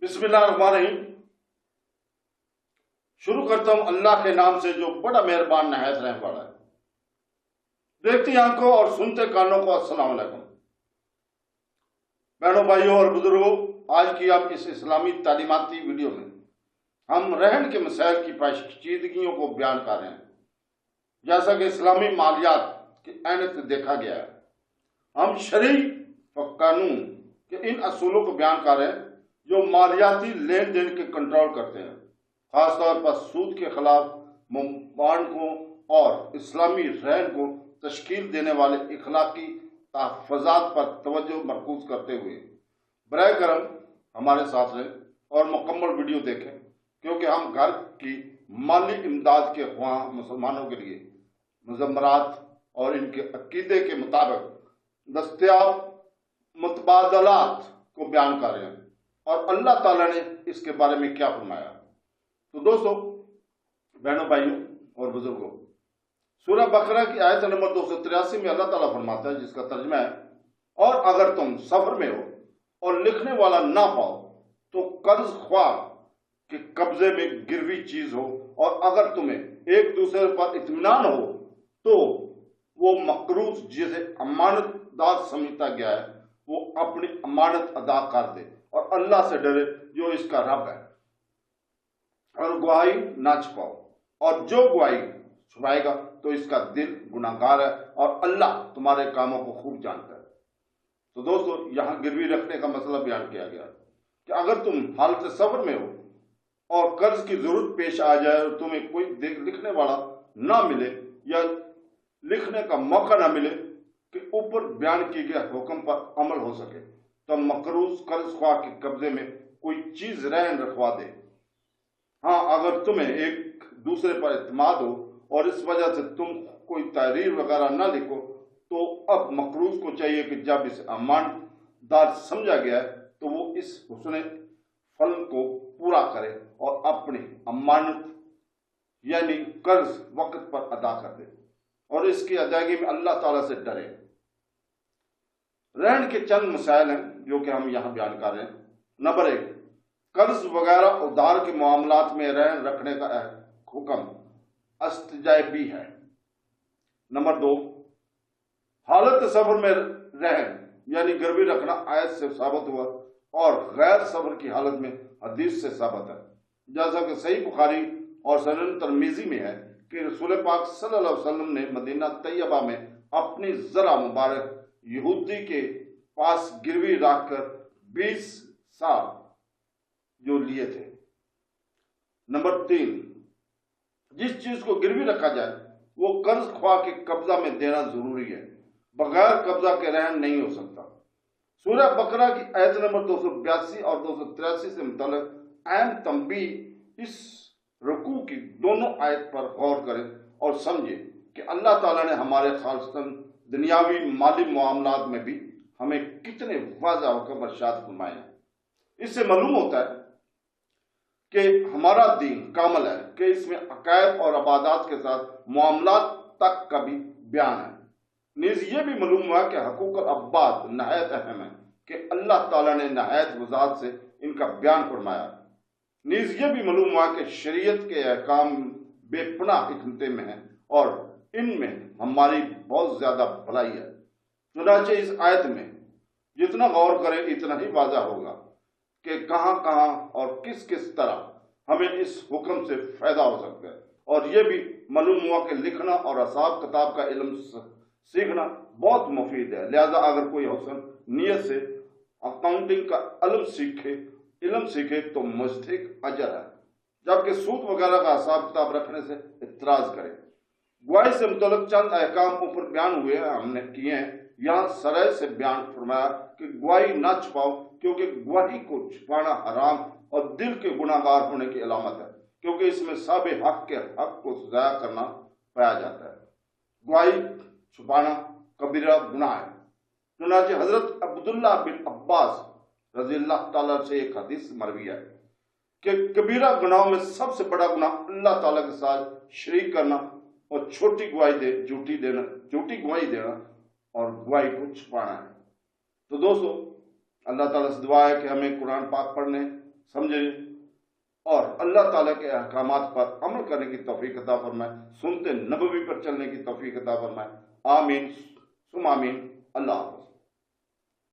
बिस्मिल्लाहिर्रहमानिर्रहीम। शुरू करता हूं अल्लाह के नाम से जो बड़ा मेहरबान नहायत रहने वाला है। देखती आंखों और सुनते कानों को अस्सलाम वालेकुम। बहनों, भाइयों और बुजुर्गों, आज की आप इस इस्लामी तालीमाती वीडियो में हम रहन के मसाइल की पेचीदगियों को बयान कर रहे हैं। जैसा कि इस्लामी मालियात की ऐनक से देखा गया है, हम शरई और कानून के इन असूलों को बयान कर रहे हैं जो मालियाती लेन देन के कंट्रोल करते हैं, खासतौर पर सूद के खिलाफ मुबानकों और इस्लामी रहन को तश्कील देने वाले इखलाकी तहफ़्फ़ुज़ात पर तवज्जो मरकूज करते हुए बराए करम हमारे साथ रहें और मुकम्मल वीडियो देखें, क्योंकि हम घर की माली इमदाद के ख्वाह मुसलमानों के लिए मुज़म्मरात और इनके अकीदे के मुताबिक दस्तयाब मुतबादलात को बयान कर रहे हैं और अल्लाह ताला ने इसके बारे में क्या फरमाया। तो दोस्तों, बहनों, भाइयों और बुजुर्गों, सूरह बकरा की आयत नंबर 283 में अल्लाह ताला फरमाता है, जिसका तर्जुमा है, और अगर तुम सफर में हो और लिखने वाला ना पाओ तो कर्ज ख्वाह के कब्जे में गिरवी चीज हो, और अगर तुम्हें एक दूसरे पर इत्मीनान हो तो वो मकरूज जिसे अमानतदार समझता गया है वो अपनी अमानत अदा कर दे और अल्लाह से डरे जो इसका रब है, और गवाही ना छुपाओ, और जो गवाही छुपाएगा तो इसका दिल गुनाहगार है और अल्लाह तुम्हारे कामों को खूब जानता है। तो दोस्तों, यहाँ गिरवी रखने का मसला बयान किया गया कि अगर तुम हालत सफर में हो और कर्ज की जरूरत पेश आ जाए और तुम्हें कोई लिखने वाला ना मिले या लिखने का मौका ना मिले कि ऊपर बयान किए गए हुक्म पर अमल हो सके, तो मकरूज कर्ज ख्वाह के कब्जे में कोई चीज रहन रखवा दे। हाँ, अगर तुम्हें एक दूसरे पर इत्मीनान हो और इस वजह से तुम कोई तहरीर वगैरह ना लिखो, तो अब मकरूज को चाहिए कि जब इसे अमानतदार समझा गया है तो वो इस हुस्न फल को पूरा करे और अपनी अमानत यानी कर्ज वक्त पर अदा कर दे और इसकी अदायगी में अल्लाह ताला से डरे। रहन के चंद मसाइल हैं जो कि हम यहाँ बयान कर रहे हैं। नंबर 1, कर्ज वगैरह उधार के मामलात में रहन रखने का हुक्म अस्तिजाबी है। नंबर 2, हालत सफर में रहन यानी गिरवी रखना आयत से साबित हुआ और गैर सफर की हालत में हदीस से साबित है, जैसा कि सही बुखारी और सनन तिरमिज़ी में है कि रसूल पाक सल्लल्लाहु अलैहि वसल्लम ने मदीना तैयबा में अपनी जरा मुबारक यहूदी के पास गिरवी रखकर 20 साल जो लिए थे। नंबर 3, जिस चीज को गिरवी रखा जाए वो कर्ज ख्वाह के कब्जा में देना जरूरी है, बगैर कब्जा के रहन नहीं हो सकता। सूरह बकरा की आयत नंबर 282 और 283 से मुतल्लिक अहम तंबी इस रुकू की दोनों आयत पर गौर करें और समझे कि अल्लाह ताला ने हमारे खालिसन दुनियावी माली मामलात में भी हमें कितने वाज़ेह हुक्म इरशाद फरमाए हैं। इससे मालूम होता है कि हमारा दीन कामल है कि इसमें अकायद और इबादत के साथ मामलात तक का भी बयान है। नीज ये भी मालूम हुआ कि हकूक अब्बाद नहायत अहम है कि अल्लाह ताला ने नहायत वजाहत से इनका बयान फरमाया। नीज ये भी मालूम हुआ कि शरीयत के अहकाम बेपनाह हिकमतें में हैं और इनमें हमारी बहुत ज्यादा भलाई है। चुनांचे इस आयत में जितना गौर करें इतना ही वाज़ा होगा कि कहाँ कहाँ और किस किस तरह हमें इस हुक्म से फायदा हो सकता है, और यह भी मालूम हुआ कि लिखना और हिसाब किताब का इल्म सीखना बहुत मुफीद है। लिहाजा अगर कोई हुस्न नियत से अकाउंटिंग का इल्म सीखे तो मुस्तहिक अजर है, जबकि सूद वगैरह का हिसाब किताब रखने से इतराज करे। गवाही से मुतल्लिक चंद अहकाम ऊपर बयान हुए हैं, हमने किए हैं। यहाँ सराय से बयान फरमाया कि गवाही ना छुपाओ, क्योंकि गवाही को छुपाना हराम और दिल के गुनाहगार होने की अलामत है, क्योंकि इसमें साबे हक के हक को ज़ाया करना पाया जाता है। गवाही छुपाना कबीरा गुनाह है। चुनांचे हजरत अब्दुल्लाह बिन अब्बास रज़ियल्लाहु ताला से एक हदीस मरवी है कि कबीरा गुनाहों में सबसे बड़ा गुनाह अल्लाह ताला के साथ शरीक करना और झूठी गवाही देना और गवाही को छुपाना है। तो दोस्तों, अल्लाह ताला से दुआ है कि हमें कुरान पाक पढ़ने, سمجھے، اور اللہ تعالیٰ کے احکامات پر عمل کرنے کی توفیق عطا فرمائے، سنت نبوی پر چلنے کی توفیق عطا فرمائے۔ آمین ثم آمین۔ اللہ حافظ۔